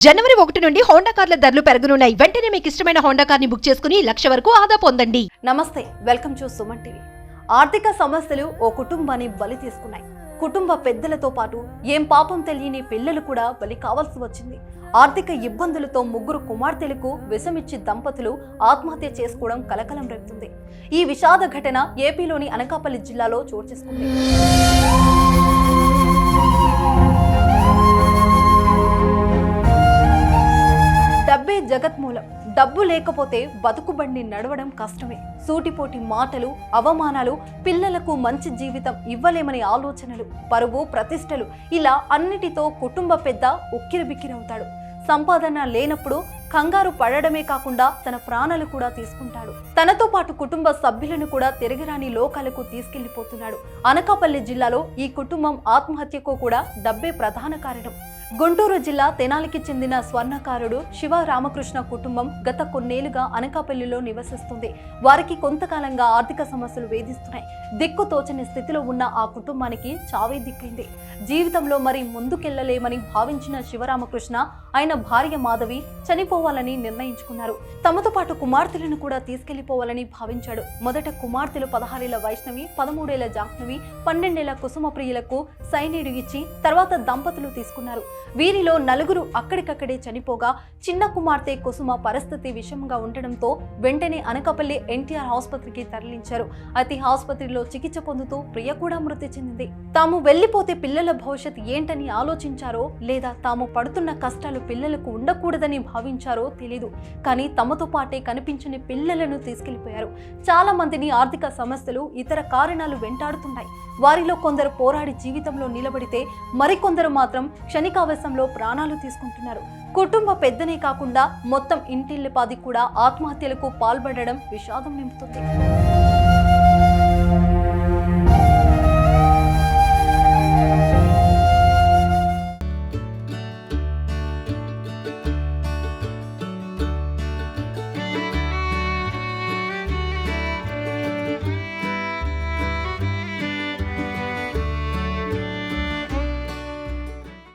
జనవరి 1 నుండి హోండా కార్ల ధరలు పెరగనున్నాయి. వెంటనే మీకు ఇష్టమైన హోండా కార్ని బుక్ చేసుకుని 1,00,000 వరకు ఆదా పొందండి. నమస్తే, వెల్కమ్ టు సుమన్ టీవీ. ఆర్థిక సమస్యలు ఓ కుటుంబాన్ని బలి తీసుకున్నాయి. కుటుంబ పెద్దలతో పాటు ఏం పాపం తెలియని పిల్లలు కూడా బలి కావాల్సి వచ్చింది. ఆర్థిక ఇబ్బందులతో ముగ్గురు కుమార్తెలకు విషమిచ్చి దంపతులు ఆత్మహత్య చేసుకోవడం కలకలం రేపుతుంది. ఈ విషాద ఘటన ఏపీలోని అనకాపల్లి జిల్లాలో చోటు చేసుకుంది. డబ్బే జగత్మూలం. డబ్బు లేకపోతే బతుకుబండి నడవడం కష్టమే. సూటిపోటి మాటలు, అవమానాలు, పిల్లలకు మంచి జీవితం ఇవ్వలేమనే ఆలోచనలు, పరువు, ప్రతిష్టలు, ఇలా అన్నిటితో కుటుంబ పెద్ద ఉక్కిరిబిక్కిరవుతాడు. సంపాదన లేనప్పుడు కంగారు పడడమే కాకుండా తన ప్రాణాలు కూడా తీసుకుంటాడు. తనతో పాటు కుటుంబ సభ్యులను కూడా తిరగరాని లోకాలకు తీసుకెళ్లిపోతున్నాడు. అనకాపల్లి జిల్లాలో ఈ కుటుంబం ఆత్మహత్యకు కూడా డబ్బే ప్రధాన కారణం. గుంటూరు జిల్లా తెనాలికి చెందిన స్వర్ణకారుడు శివ రామకృష్ణ కుటుంబం గత కొన్నేళ్లుగా అనకాపల్లిలో నివసిస్తుంది. వారికి కొంతకాలంగా ఆర్థిక సమస్యలు వేధిస్తున్నాయి. దిక్కు తోచని స్థితిలో ఉన్న ఆ కుటుంబానికి చావే దిక్కైంది. జీవితంలో మరి ముందుకెళ్లలేమని భావించిన శివరామకృష్ణ ఆయన భార్య మాధవి చనిపోవాలని నిర్ణయించుకున్నారు. తమతో పాటు కుమార్తెలను కూడా తీసుకెళ్లిపోవాలని భావించాడు. మొదట కుమార్తెలు 16 ఏళ్ల వైష్ణవి, 13 ఏళ్ల జాహ్నవి, 12 ఏళ్ల కుసుమప్రియులకు సైనిడు ఇచ్చి తర్వాత దంపతులు తీసుకున్నారు. వీరిలో 4 అక్కడికక్కడే చనిపోగా చిన్న కుమార్తె కుసుమ పరిస్థితి విషమంగా ఉండడంతో వెంటనే అనకాపల్లి ఎన్టీఆర్ ఆసుపత్రికి తరలించారు. అయితే ఆసుపత్రిలో చికిత్స పొందుతూ ప్రియ కూడా మృతి చెందింది. తాము వెళ్లిపోతే పిల్లల భవిష్యత్ ఏంటని ఆలోచించారో లేదా తాము పడుతున్న కష్టాలు పిల్లలకు ఉండకూడదని భావించారో తెలీదు. కానీ తమతో పాటే కనిపించని పిల్లలను తీసుకెళ్లిపోయారు. చాలా మందిని ఆర్థిక సమస్యలు, ఇతర కారణాలు వెంటాడుతున్నాయి. వారిలో కొందరు పోరాడి జీవితంలో నిలబడితే మరికొందరు మాత్రం క్షణికావేశంలో ప్రాణాలు తీసుకుంటున్నారు. కుటుంబ పెద్దనే కాకుండా మొత్తం ఇంటిల్లిపాది కూడా ఆత్మహత్యలకు పాల్పడడం విషాదం నింపుతుంది.